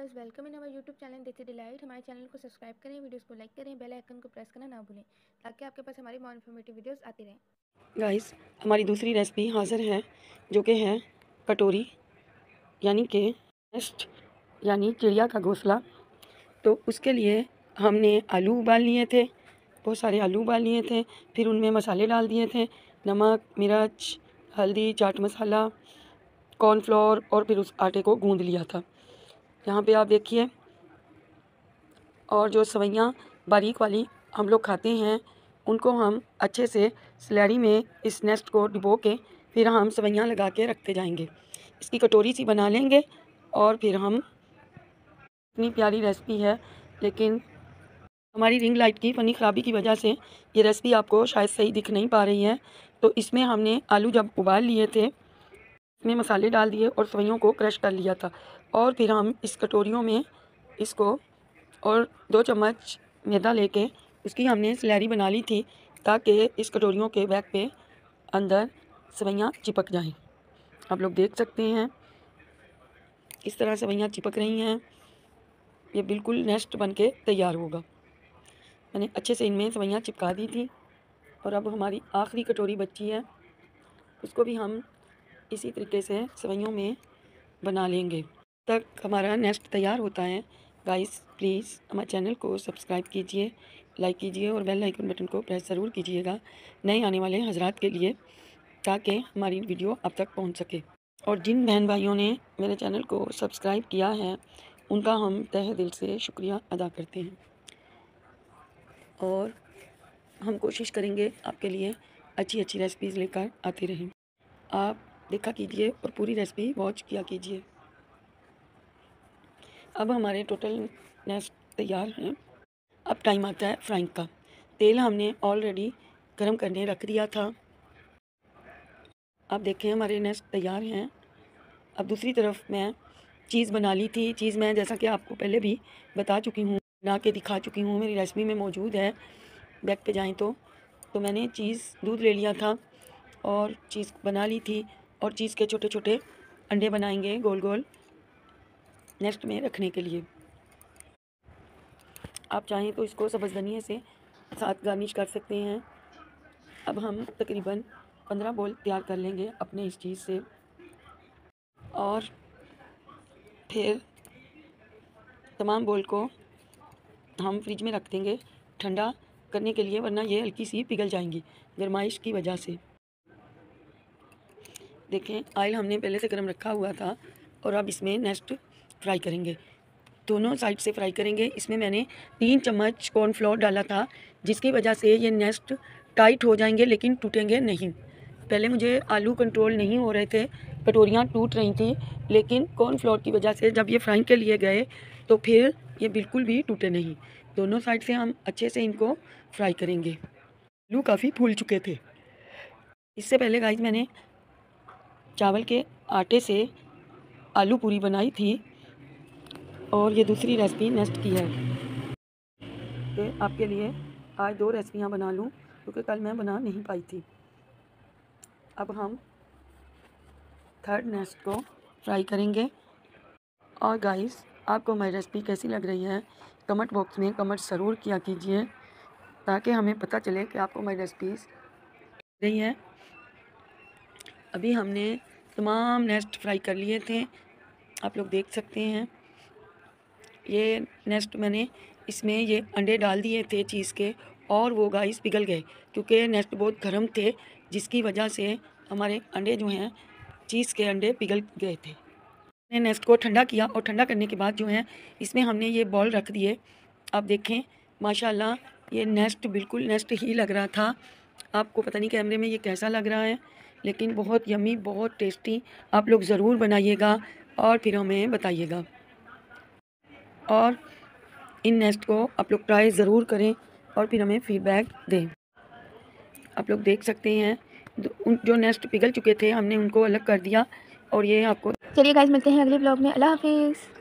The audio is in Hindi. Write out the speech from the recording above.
Viewers, welcome in our YouTube channel देसी डिलाइट। हमारे चैनल को सब्सक्राइब करें, वीडियोस को लाइक करें, बेल आइकन को प्रेस करना ना भूलें ताकि आपके पास हमारी मोर इन्फॉर्मेटिव वीडियोस आती रहें। गाइस, हमारी दूसरी रेसिपी हाज़िर है जो कि है कटोरी यानी कि नेस्ट यानी चिड़िया का घोंसला। तो उसके लिए हमने आलू उबाल लिए थे, बहुत सारे आलू उबाल लिए थे। फिर उनमें मसाले डाल दिए थे, नमक, मिर्च, हल्दी, चाट मसाला, कॉर्नफ्लोर, और फिर उस आटे को गूंद लिया था। यहाँ पे आप देखिए। और जो सवैयाँ बारीक वाली हम लोग खाते हैं उनको हम अच्छे से स्लैरी में इस नेस्ट को डुबो के फिर हम सवैयाँ लगा के रखते जाएंगे। इसकी कटोरी सी बना लेंगे और फिर हम, इतनी प्यारी रेसिपी है, लेकिन हमारी रिंग लाइट की फ़नी ख़राबी की वजह से ये रेसिपी आपको शायद सही दिख नहीं पा रही है। तो इसमें हमने आलू जब उबाल लिए थे, इसमें मसाले डाल दिए और सवैयों को क्रश कर लिया था। और फिर हम इस कटोरियों में इसको और 2 चम्मच मैदा लेके उसकी हमने स्लैरी बना ली थी ताकि इस कटोरियों के बैक पे अंदर सवैयाँ चिपक जाएं। आप लोग देख सकते हैं इस तरह सवैयाँ चिपक रही हैं। ये बिल्कुल नेस्ट बन के तैयार होगा। मैंने अच्छे से इनमें सवैयाँ चिपका दी थी और अब हमारी आखिरी कटोरी बची है, उसको भी हम इसी तरीके से सवैयों में बना लेंगे। तक हमारा नेस्ट तैयार होता है। गाइस, प्लीज़ हमारे चैनल को सब्सक्राइब कीजिए, लाइक कीजिए और बेल आइकन बटन को प्रेस ज़रूर कीजिएगा नए आने वाले हजरात के लिए, ताकि हमारी वीडियो अब तक पहुंच सके। और जिन बहन भाइयों ने मेरे चैनल को सब्सक्राइब किया है उनका हम तहे दिल से शुक्रिया अदा करते हैं। और हम कोशिश करेंगे आपके लिए अच्छी अच्छी रेसिपीज़ लेकर आते रहें। आप देखा कीजिए और पूरी रेसिपी वॉच किया कीजिए। अब हमारे टोटल नेस्ट तैयार हैं। अब टाइम आता है फ्राइंग का। तेल हमने ऑलरेडी गरम करने रख दिया था। अब देखें हमारे नेस्ट तैयार हैं। अब दूसरी तरफ मैं चीज़ बना ली थी। चीज़ मैं जैसा कि आपको पहले भी बता चुकी हूँ, बना के दिखा चुकी हूँ, मेरी रेसिपी में मौजूद है, बैक पे जाएँ तो मैंने चीज़ दूध ले लिया था और चीज़ बना ली थी। और चीज़ के छोटे छोटे अंडे बनाएंगे गोल गोल नेस्ट में रखने के लिए। आप चाहें तो इसको सब्ज़ धनिया से साथ गार्निश कर सकते हैं। अब हम तकरीबन 15 बॉल तैयार कर लेंगे अपने इस चीज़ से और फिर तमाम बॉल को हम फ्रिज में रख देंगे ठंडा करने के लिए, वरना ये हल्की सी पिघल जाएंगी गर्माइश की वजह से। देखें, ऑयल हमने पहले से गर्म रखा हुआ था और अब इसमें नेस्ट फ्राई करेंगे। दोनों साइड से फ्राई करेंगे। इसमें मैंने 3 चम्मच कॉर्नफ्लोर डाला था जिसकी वजह से ये नेस्ट टाइट हो जाएंगे लेकिन टूटेंगे नहीं। पहले मुझे आलू कंट्रोल नहीं हो रहे थे, कटोरियाँ टूट रही थी, लेकिन कॉर्नफ्लोर की वजह से जब ये फ्राइंग के लिए गए तो फिर ये बिल्कुल भी टूटे नहीं। दोनों साइड से हम अच्छे से इनको फ्राई करेंगे। आलू काफ़ी फूल चुके थे। इससे पहले गाइस मैंने चावल के आटे से आलू पूरी बनाई थी और ये दूसरी रेसिपी नेक्स्ट की है कि आपके लिए आज 2 रेसिपियाँ बना लूँ क्योंकि कल मैं बना नहीं पाई थी। अब हम थर्ड नेस्ट को फ्राई करेंगे। और गाइस, आपको मेरी रेसिपी कैसी लग रही है कमेंट बॉक्स में कमेंट ज़रूर किया कीजिए ताकि हमें पता चले कि आपको मेरी रेसिपीज़ रही है। अभी हमने तमाम नेस्ट फ्राई कर लिए थे, आप लोग देख सकते हैं। ये नेस्ट मैंने इसमें ये अंडे डाल दिए थे चीज़ के और वो गाइस पिघल गए क्योंकि नेस्ट बहुत गर्म थे, जिसकी वजह से हमारे अंडे जो हैं चीज़ के अंडे पिघल गए थे। मैंने नेस्ट को ठंडा किया और ठंडा करने के बाद जो है इसमें हमने ये बॉल रख दिए। आप देखें माशाल्लाह ये नेस्ट बिल्कुल नेस्ट ही लग रहा था। आपको पता नहीं कैमरे में ये कैसा लग रहा है, लेकिन बहुत यम्मी, बहुत टेस्टी। आप लोग ज़रूर बनाइएगा और फिर हमें बताइएगा। और इन नेस्ट को आप लोग ट्राई ज़रूर करें और फिर हमें फीडबैक दें। आप लोग देख सकते हैं जो नेस्ट पिघल चुके थे हमने उनको अलग कर दिया और ये आपको। चलिए गाइस, मिलते हैं अगले ब्लॉग में। अल्लाह हाफिज़।